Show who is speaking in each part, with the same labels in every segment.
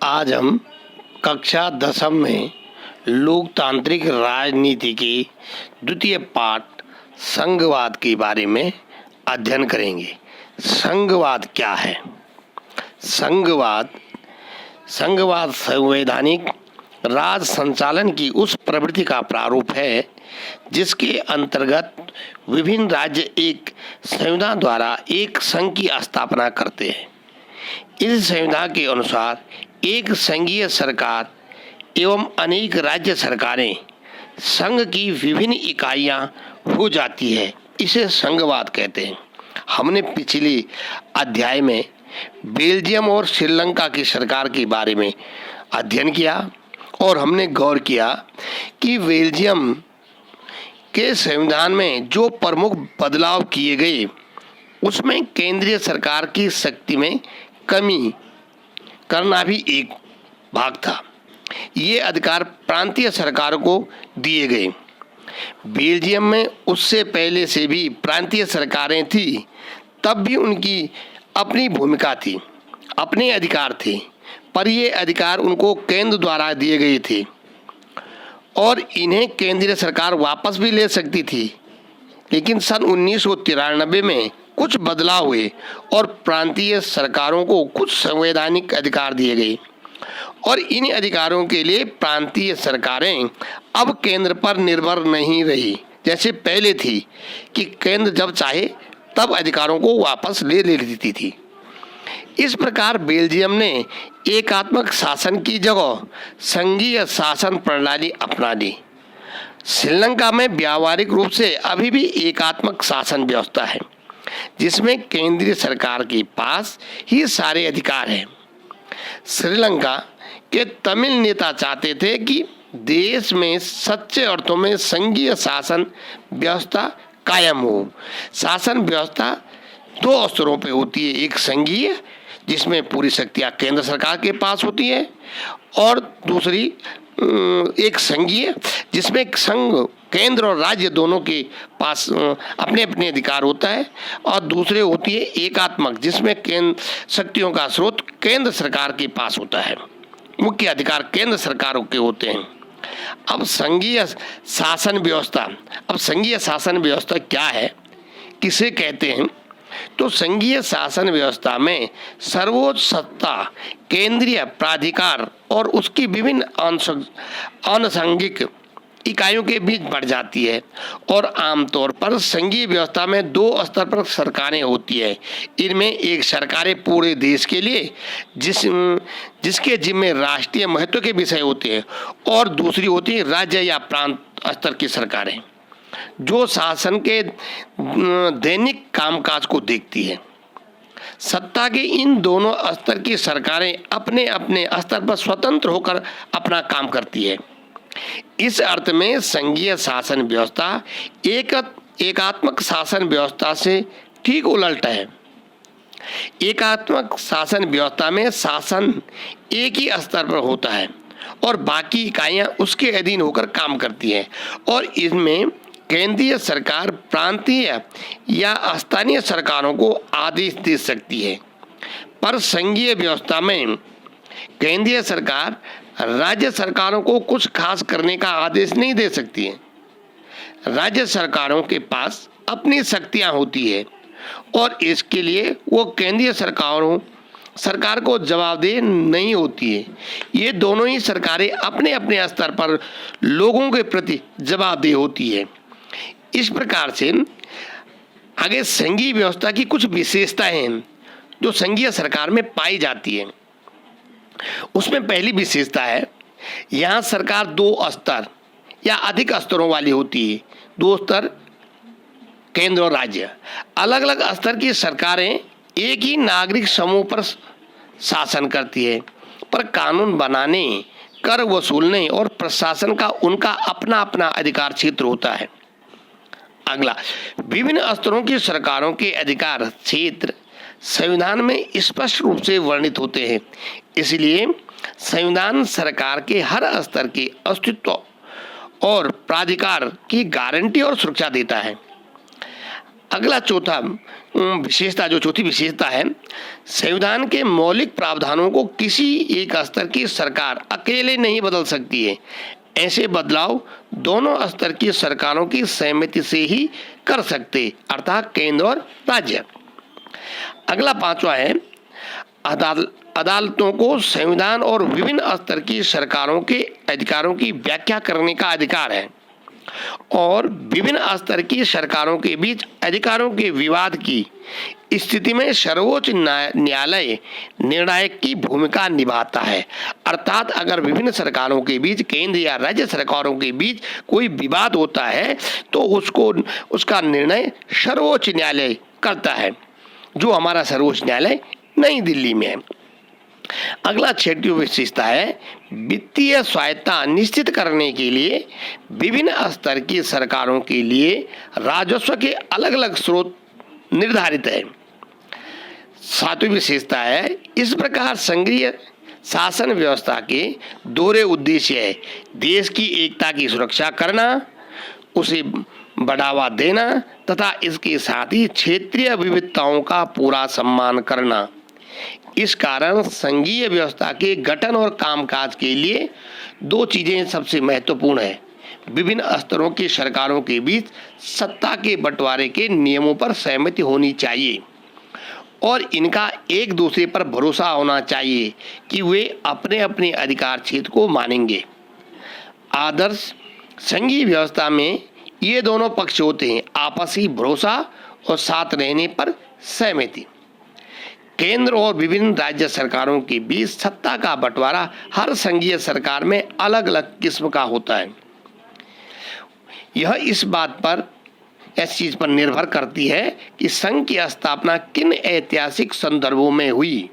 Speaker 1: आज हम कक्षा 10वीं में लोकतांत्रिक राजनीति के द्वितीय पाठ संघवाद के बारे में अध्ययन करेंगे। संघवाद क्या है? संघवाद संवैधानिक राज संचालन की उस प्रवृत्ति का प्रारूप है जिसके अंतर्गत विभिन्न राज्य एक संविधान द्वारा एक संघ की स्थापना करते हैं। इस संविधान के अनुसार एक संघीय सरकार एवं अनेक राज्य सरकारें संघ की विभिन्न इकाइयां हो जाती है। इसे संघवाद कहते हैं। हमने पिछले अध्याय में बेल्जियम और श्रीलंका की सरकार के बारे में अध्ययन किया और हमने गौर किया कि बेल्जियम के संविधान में जो प्रमुख बदलाव किए गए उसमें केंद्रीय सरकार की शक्ति में कमी करना भी एक भाग था। ये अधिकार प्रांतीय सरकारों को दिए गए। बेल्जियम में उससे पहले से भी प्रांतीय सरकारें थी, तब भी उनकी अपनी भूमिका थी, अपने अधिकार थे, पर ये अधिकार उनको केंद्र द्वारा दिए गए थे और इन्हें केंद्रीय सरकार वापस भी ले सकती थी। लेकिन सन 1993 में कुछ बदलाव हुए और प्रांतीय सरकारों को कुछ संवैधानिक अधिकार दिए गए और इन अधिकारों के लिए प्रांतीय सरकारें अब केंद्र पर निर्भर नहीं रही, जैसे पहले थी कि केंद्र जब चाहे तब अधिकारों को वापस ले लेती थी। इस प्रकार बेल्जियम ने एकात्मक शासन की जगह संघीय शासन प्रणाली अपना ली। श्रीलंका में व्यावहारिक रूप से अभी भी एकात्मक शासन व्यवस्था है, जिसमें केंद्रीय सरकार के पास ही सारे अधिकार हैं। श्रीलंका के तमिल नेता चाहते थे कि देश में सच्चे अर्थों में संघीय शासन व्यवस्था कायम हो। शासन व्यवस्था दो स्तरों पे होती है, एक संघीय जिसमें पूरी शक्तियां केंद्र सरकार के पास होती है और दूसरी एक संघीय जिसमें संघ केंद्र और राज्य दोनों के पास अपने अपने अधिकार होता है, और दूसरे होती है एकात्मक जिसमें केंद्र शक्तियों का स्रोत केंद्र सरकार के पास होता है, मुख्य अधिकार केंद्र सरकारों के होते हैं। अब संघीय शासन व्यवस्था क्या है, किसे कहते हैं? तो संघीय शासन व्यवस्था में सर्वोच्च सत्ता केंद्रीय प्राधिकार और उसकी विभिन्न आनुषंगिक इकाइयों के बीच बढ़ जाती है और आमतौर पर संघीय व्यवस्था में दो स्तर पर सरकारें होती है। इनमें एक सरकारें पूरे देश के लिए जिसके जिम्मे राष्ट्रीय महत्व के विषय होते हैं और दूसरी होती है राज्य या प्रांत स्तर की सरकारें जो शासन के दैनिक कामकाज को देखती है। सत्ता के इन दोनों स्तर की सरकारें अपने अपने स्तर पर स्वतंत्र होकर अपना काम करती है। इस अर्थ में संघीय शासन व्यवस्था एकात्मक शासन व्यवस्था से ठीक उलट है। एकात्मक शासन व्यवस्था में शासन एक ही स्तर पर होता है और बाकी इकाइयां उसके अधीन होकर काम करती हैं और इसमें केंद्रीय सरकार प्रांतीय या स्थानीय सरकारों को आदेश दे सकती है, पर संघीय व्यवस्था में केंद्रीय सरकार राज्य सरकारों को कुछ खास करने का आदेश नहीं दे सकती है। राज्य सरकारों के पास अपनी शक्तियां होती है और इसके लिए वो केंद्रीय सरकार को जवाबदेह नहीं होती है। ये दोनों ही सरकारें अपने अपने स्तर पर लोगों के प्रति जवाबदेह होती है। इस प्रकार से आगे संघीय व्यवस्था की कुछ विशेषताएं हैं जो संघीय सरकार में पाई जाती है। उसमें पहली विशेषता है, यहाँ सरकार दो स्तर या अधिक स्तरों वाली होती है। दो स्तर केंद्र और राज्य, अलग अलग स्तर की सरकारें एक ही नागरिक समूह पर शासन करती है, पर कानून बनाने, कर वसूलने और प्रशासन का उनका अपना अपना अधिकार क्षेत्र होता है। अगला, विभिन्न स्तरों की सरकारों के अधिकार क्षेत्र संविधान में स्पष्ट रूप से वर्णित होते हैं, इसलिए संविधान सरकार के हर स्तर के अस्तित्व और प्राधिकार की गारंटी और सुरक्षा देता है। अगला चौथी विशेषता है, संविधान के मौलिक प्रावधानों को किसी एक स्तर की सरकार अकेले नहीं बदल सकती है। ऐसे बदलाव दोनों स्तर की सरकारों की सहमति से ही कर सकते, अर्थात केंद्र और राज्य। अगला पांचवा है, अदालतों को संविधान और विभिन्न स्तर की सरकारों के अधिकारों की व्याख्या करने का अधिकार है और विभिन्न स्तर की सरकारों के बीच अधिकारों के विवाद की स्थिति में सर्वोच्च न्यायालय निर्णायक की भूमिका निभाता है। अर्थात अगर विभिन्न सरकारों के बीच, केंद्र या राज्य सरकारों के बीच कोई विवाद होता है तो उसका निर्णय सर्वोच्च न्यायालय करता है, जो हमारा सर्वोच्च न्यायालय नई दिल्ली में है। अगला छठी विशेषता है, वित्तीय स्वायत्तता निश्चित करने के लिए विभिन्न स्तर की सरकारों के लिए राजस्व के अलग अलग स्रोत निर्धारित है। सातवीं विशेषता है, इस प्रकार संघीय शासन व्यवस्था के दोहरे उद्देश्य है, देश की एकता की सुरक्षा करना, उसे बढ़ावा देना तथा इसके साथ ही क्षेत्रीय विविधताओं का पूरा सम्मान करना। इस कारण संघीय व्यवस्था के गठन और कामकाज के लिए दो चीजें सबसे महत्वपूर्ण है, विभिन्न स्तरों की सरकारों के बीच सत्ता के बंटवारे के नियमों पर सहमति होनी चाहिए और इनका एक दूसरे पर भरोसा होना चाहिए कि वे अपने अपने अधिकार क्षेत्र को मानेंगे। आदर्श संघीय व्यवस्था में ये दोनों पक्ष होते हैं, आपसी भरोसा और साथ रहने पर सहमति। केंद्र और विभिन्न राज्य सरकारों के बीच सत्ता का बंटवारा हर संघीय सरकार में अलग अलग किस्म का होता है। यह इस चीज पर निर्भर करती है कि संघ की स्थापना किन ऐतिहासिक संदर्भों में हुई।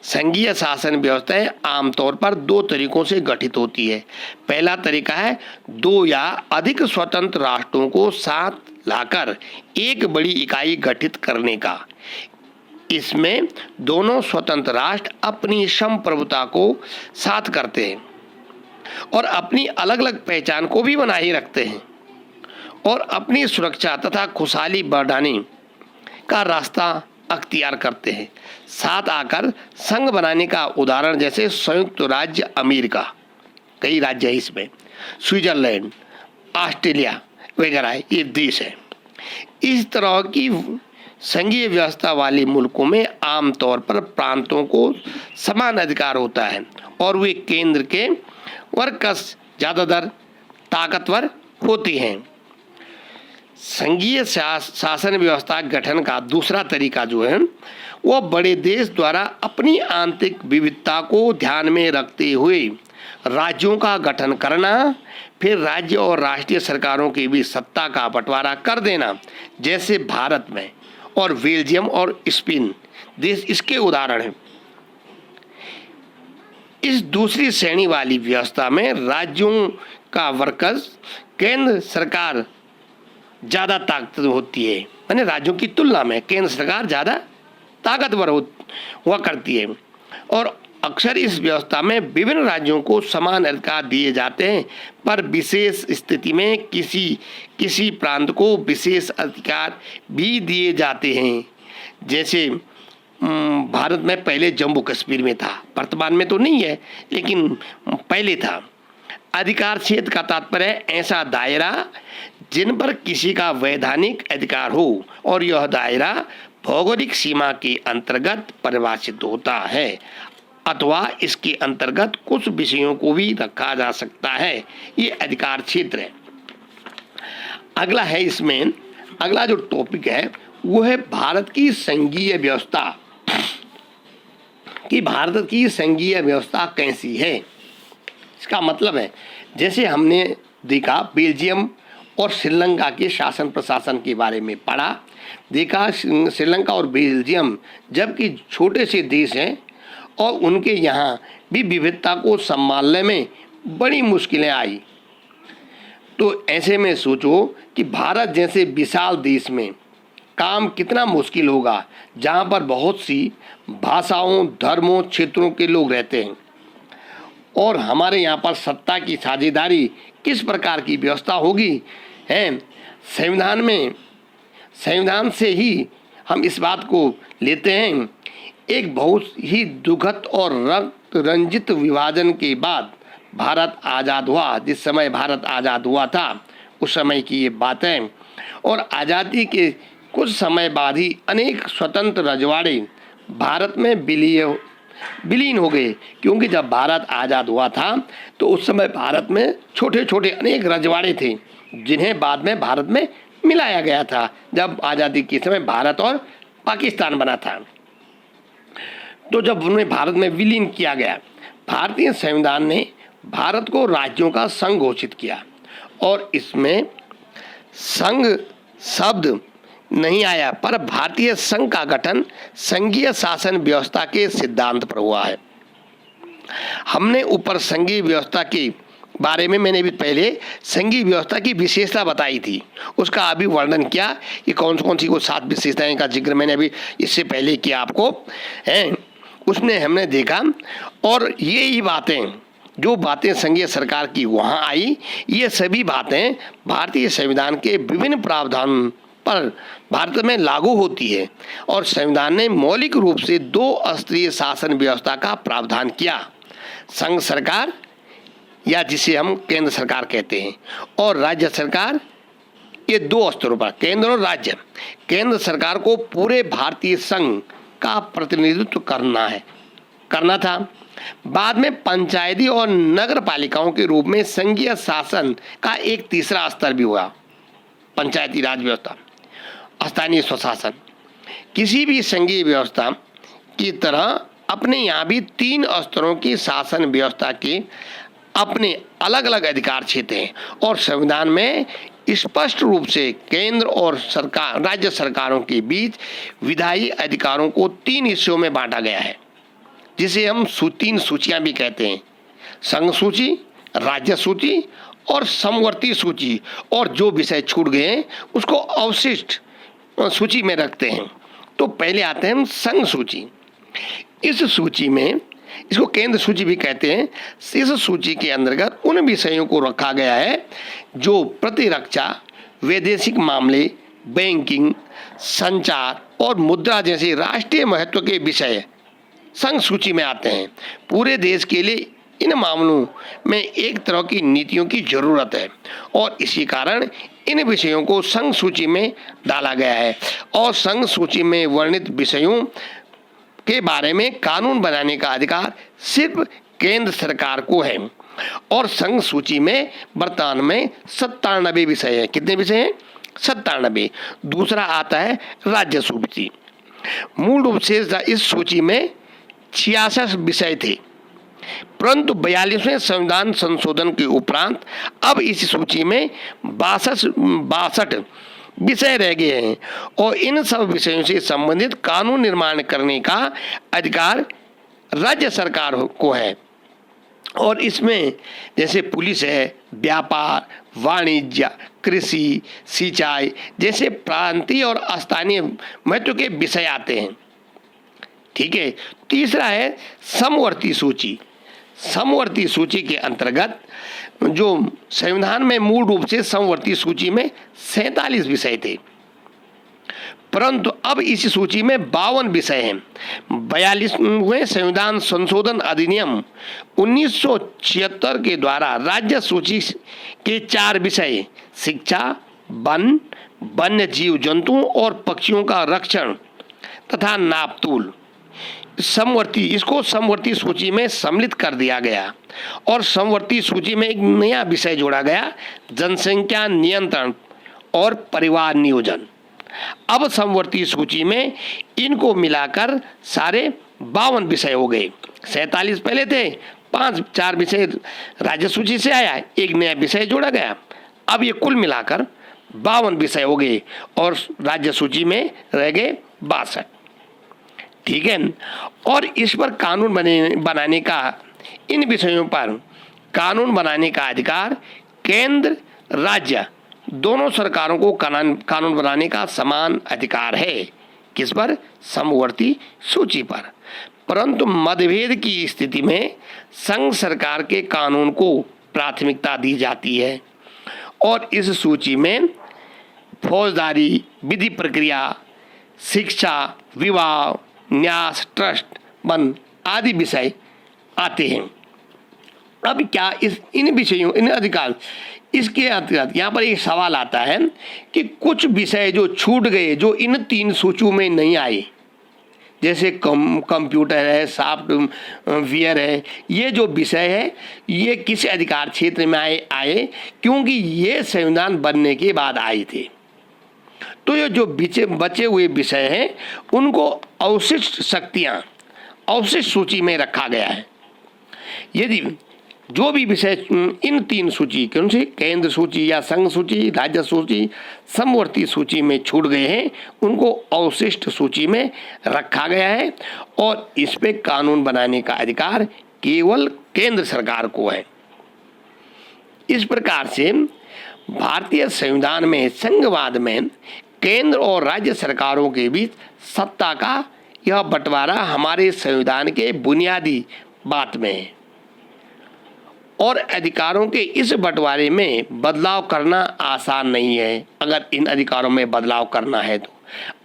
Speaker 1: संघीय शासन व्यवस्थाएं आमतौर पर दो तरीकों से गठित होती है। पहला तरीका है दो या अधिक स्वतंत्र राष्ट्रों को साथ लाकर एक बड़ी इकाई गठित करने का। इसमें दोनों स्वतंत्र राष्ट्र अपनी संप्रभुता को साथ करते हैं और अपनी अलग अलग पहचान को भी बनाए ही रखते हैं और अपनी सुरक्षा तथा खुशहाली बढ़ाने का रास्ता अख्तियार करते हैं। साथ आकर संघ बनाने का उदाहरण जैसे संयुक्त राज्य अमेरिका, कई राज्य है इसमें, स्विट्जरलैंड, ऑस्ट्रेलिया वगैरह ये देश है। इस तरह की संघीय व्यवस्था वाले मुल्कों में आमतौर पर प्रांतों को समान अधिकार होता है और वे केंद्र के वर्कस ज्यादातर ताकतवर होते हैं। संघीय शासन व्यवस्था गठन का दूसरा तरीका जो है वह बड़े देश द्वारा अपनी आंतरिक विविधता को ध्यान में रखते हुए राज्यों का गठन करना, फिर राज्य और राष्ट्रीय सरकारों के बीच सत्ता का बंटवारा कर देना, जैसे भारत में और बेल्जियम और स्पेन देश इसके उदाहरण हैं। इस दूसरी श्रेणी वाली व्यवस्था में राज्यों का वर्कस केंद्र सरकार ज्यादा ताकतवर होती है, यानी राज्यों की तुलना में केंद्र सरकार ज्यादा ताकतवर हुआ करती है और अक्सर इस व्यवस्था में विभिन्न राज्यों को समान अधिकार दिए जाते हैं, पर विशेष स्थिति में किसी प्रांत को विशेष अधिकार भी दिए जाते हैं। जैसे भारत में पहले जम्मू कश्मीर में था, वर्तमान में तो नहीं है लेकिन पहले था। अधिकार क्षेत्र का तात्पर्य है ऐसा दायरा जिन पर किसी का वैधानिक अधिकार हो और यह दायरा भौगोलिक सीमा के अंतर्गत परिभाषित होता है अथवा इसके अंतर्गत कुछ विषयों को भी रखा जा सकता है। ये अधिकार क्षेत्र है। अगला है, इसमें अगला जो टॉपिक है वो है भारत की संघीय व्यवस्था, कि भारत की संघीय व्यवस्था कैसी है। इसका मतलब है जैसे हमने देखा बेल्जियम और श्रीलंका के शासन प्रशासन के बारे में पढ़ा, देखा श्रीलंका और बेल्जियम जबकि छोटे से देश हैं और उनके यहाँ भी विविधता को संभालने में बड़ी मुश्किलें आई। तो ऐसे में सोचो कि भारत जैसे विशाल देश में काम कितना मुश्किल होगा, जहाँ पर बहुत सी भाषाओं, धर्मों, क्षेत्रों के लोग रहते हैं और हमारे यहाँ पर सत्ता की साझेदारी किस प्रकार की व्यवस्था होगी है। संविधान में संविधान से ही हम इस बात को लेते हैं। एक बहुत ही दुखद और रक्त रंजित विभाजन के बाद भारत आज़ाद हुआ। जिस समय भारत आज़ाद हुआ था उस समय की ये बातें, और आज़ादी के कुछ समय बाद ही अनेक स्वतंत्र रजवाड़े भारत में विलीन हो गए, क्योंकि जब भारत आज़ाद हुआ था तो उस समय भारत में छोटे छोटे अनेक रजवाड़े थे जिन्हें बाद में भारत में मिलाया गया था। जब आज़ादी के समय भारत और पाकिस्तान बना था, तो जब उन्हें भारत में विलीन किया गया, भारतीय संविधान ने भारत को राज्यों का संघ घोषित किया, और इसमें संघ शब्द नहीं आया, पर भारतीय संघ का गठन संघीय शासन व्यवस्था के सिद्धांत पर हुआ है। हमने ऊपर संघीय व्यवस्था के बारे में मैंने भी पहले संघीय व्यवस्था की विशेषता बताई थी, उसका अभी वर्णन किया कि कौन सी को 7 विशेषताएं का जिक्र मैंने अभी इससे पहले किया आपको है, उसमें हमने देखा। और ये ही बातें, जो बातें संघीय सरकार की वहाँ आई, ये सभी बातें भारतीय संविधान के विभिन्न प्रावधान पर भारत में लागू होती है, और संविधान ने मौलिक रूप से 2 स्तरीय शासन व्यवस्था का प्रावधान किया, संघ सरकार या जिसे हम केंद्र सरकार कहते हैं, और राज्य सरकार। ये 2 स्तरों पर, केंद्र और राज्य। केंद्र सरकार को पूरे भारतीय संघ का प्रतिनिधित्व करना था। बाद में पंचायती और नगर पालिकाओं के रूप में संघीय शासन का एक तीसरा स्तर भी हुआ, पंचायती राज व्यवस्था, स्थानीय स्वशासन। किसी भी संघीय व्यवस्था की तरह अपने यहाँ भी 3 स्तरों की शासन व्यवस्था के अपने अलग अलग अधिकार क्षेत्र हैं, और संविधान में स्पष्ट रूप से केंद्र और राज्य सरकारों के बीच विधायी अधिकारों को 3 हिस्सों में बांटा गया है, जिसे हम 3 सूचियां भी कहते हैं, संघ सूची, राज्य सूची और समवर्ती सूची। और जो विषय छूट गए हैं उसको अवशिष्ट सूची में रखते हैं। तो पहले आते हैं संघ सूची। इस सूची में, इसको केंद्र सूची भी कहते हैं, इस सूची के अंतर्गत उन विषयों को रखा गया है जो प्रतिरक्षा, वैदेशिक मामले, बैंकिंग, संचार और मुद्रा जैसे राष्ट्रीय महत्व के विषय संघ सूची में आते हैं। पूरे देश के लिए इन मामलों में एक तरह की नीतियों की जरूरत है, और इसी कारण इन विषयों को संघ सूची में डाला गया है। और संघ सूची में वर्णित विषयों के बारे में कानून बनाने का अधिकार सिर्फ केंद्र सरकार को है। और संघ सूची में वर्तमान में 97 विषय है। कितने विषय हैं? 97। दूसरा आता है राज्य सूची। मूल रूप से इस सूची में 66 विषय थे, परंतु 42वें संविधान संशोधन के उपरांत अब इस सूची में 62 विषय रह गए हैं, और इन सब विषयों से संबंधित कानून निर्माण करने का अधिकार राज्य सरकार को है। और इसमें जैसे पुलिस है, व्यापार, वाणिज्य, कृषि, सिंचाई जैसे प्रांतीय और स्थानीय महत्व के विषय आते हैं। ठीक है। तीसरा है समवर्ती सूची। समवर्ती सूची के अंतर्गत जो संविधान में मूल रूप से समवर्ती सूची में 47 विषय थे, परंतु अब इस सूची में 52 विषय हैं। 42वें संविधान संशोधन अधिनियम 1976 के द्वारा राज्य सूची के 4 विषय शिक्षा, वन, वन्य जीव जंतुओं और पक्षियों का रक्षण तथा नापतोल इसको समवर्ती सूची में सम्मिलित कर दिया गया, और समवर्ती सूची में एक नया विषय जोड़ा गया, जनसंख्या नियंत्रण और परिवार नियोजन। अब समवर्ती सूची में इनको मिलाकर सारे 52 विषय हो गए। 47 पहले थे, 4 विषय राज्य सूची से आया, एक नया विषय जोड़ा गया। अब ये कुल मिलाकर 52 विषय हो गए, और राज्य सूची में रह गए 62। ठीक है। और इस पर कानून बनाने का, इन विषयों पर कानून बनाने का अधिकार केंद्र राज्य दोनों सरकारों को कानून बनाने का समान अधिकार है। किस पर? समवर्ती सूची पर। परंतु मतभेद की स्थिति में संघ सरकार के कानून को प्राथमिकता दी जाती है, और इस सूची में फौजदारी, विधि प्रक्रिया, शिक्षा, विवाह, न्यास, ट्रस्ट, वन आदि विषय आते हैं। अब क्या इन विषयों, इन अधिकार, इसके अंतर्गत यहाँ पर एक सवाल आता है कि कुछ विषय जो छूट गए, जो इन 3 सूचियों में नहीं आए, जैसे कंप्यूटर है, सॉफ्टवेयर है, ये जो विषय है ये किस अधिकार क्षेत्र में आए क्योंकि ये संविधान बनने के बाद आए थे। तो ये जो बचे हुए विषय हैं उनको अवशिष्ट शक्तियाँ अवशिष्ट सूची में रखा गया है। यदि जो भी विषय इन 3 सूची, कौन सी, केंद्र सूची या संघ सूची, राज्य सूची, समवर्ती सूची में छूट गए हैं, उनको अवशिष्ट सूची में रखा गया है और इस पे कानून बनाने का अधिकार केवल केंद्र सरकार को है। इस प्रकार से भारतीय संविधान में संघवाद में केंद्र और राज्य सरकारों के बीच सत्ता का यह बंटवारा हमारे संविधान के बुनियादी बात में है और अधिकारों के इस बंटवारे में बदलाव करना आसान नहीं है। अगर इन अधिकारों में बदलाव करना है तो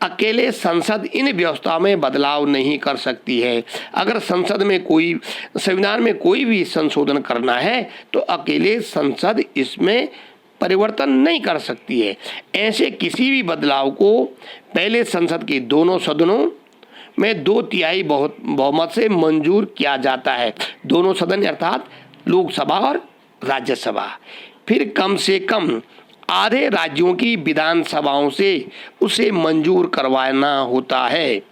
Speaker 1: अकेले संसद इन व्यवस्थाओं में बदलाव नहीं कर सकती है। अगर संसद में कोई, संविधान में कोई भी संशोधन करना है तो अकेले संसद इसमें परिवर्तन नहीं कर सकती है। ऐसे किसी भी बदलाव को पहले संसद के दोनों सदनों में 2/3 बहुमत से मंजूर किया जाता है। दोनों सदन अर्थात लोकसभा और राज्यसभा। फिर कम से कम आधे राज्यों की विधानसभाओं से उसे मंजूर करवाना होता है।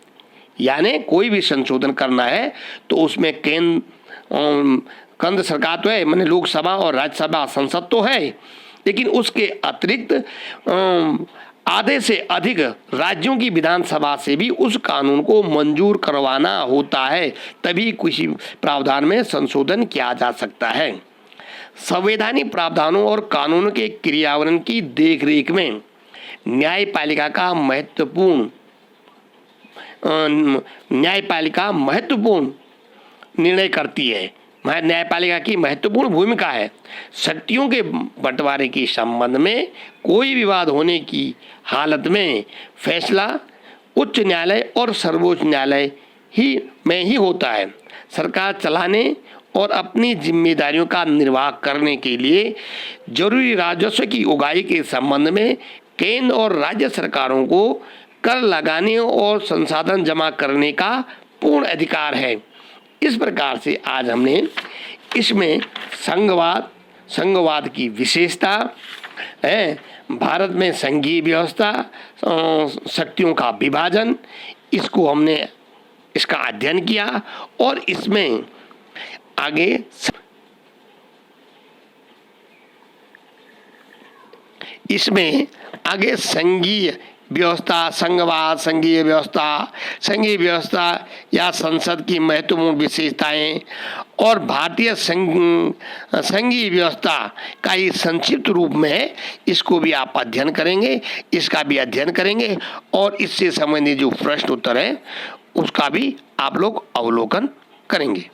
Speaker 1: यानी कोई भी संशोधन करना है तो उसमें केंद्र सरकार तो है, माने लोकसभा और राज्यसभा, संसद तो है, लेकिन उसके अतिरिक्त आधे से अधिक राज्यों की विधानसभा से भी उस कानून को मंजूर करवाना होता है, तभी किसी प्रावधान में संशोधन किया जा सकता है। संवैधानिक प्रावधानों और कानून के क्रियान्वयन की देखरेख में न्यायपालिका महत्वपूर्ण निर्णय करती है। न्यायपालिका की महत्वपूर्ण भूमिका है। शक्तियों के बंटवारे के संबंध में कोई विवाद होने की हालत में फैसला उच्च न्यायालय और सर्वोच्च न्यायालय में ही होता है। सरकार चलाने और अपनी जिम्मेदारियों का निर्वाह करने के लिए जरूरी राजस्व की उगाही के संबंध में केंद्र और राज्य सरकारों को कर लगाने और संसाधन जमा करने का पूर्ण अधिकार है। इस प्रकार से आज हमने इसमें संघवाद की विशेषता है, भारत में संघीय व्यवस्था, शक्तियों का विभाजन, इसका अध्ययन किया और इसमें आगे संघीय व्यवस्था, संघीय व्यवस्था या संसद की महत्वपूर्ण विशेषताएं और भारतीय संघीय व्यवस्था का ही संक्षिप्त रूप में है, इसको भी आप अध्ययन करेंगे, इसका भी अध्ययन करेंगे और इससे संबंधित जो प्रश्न उत्तर है उसका भी आप लोग अवलोकन करेंगे।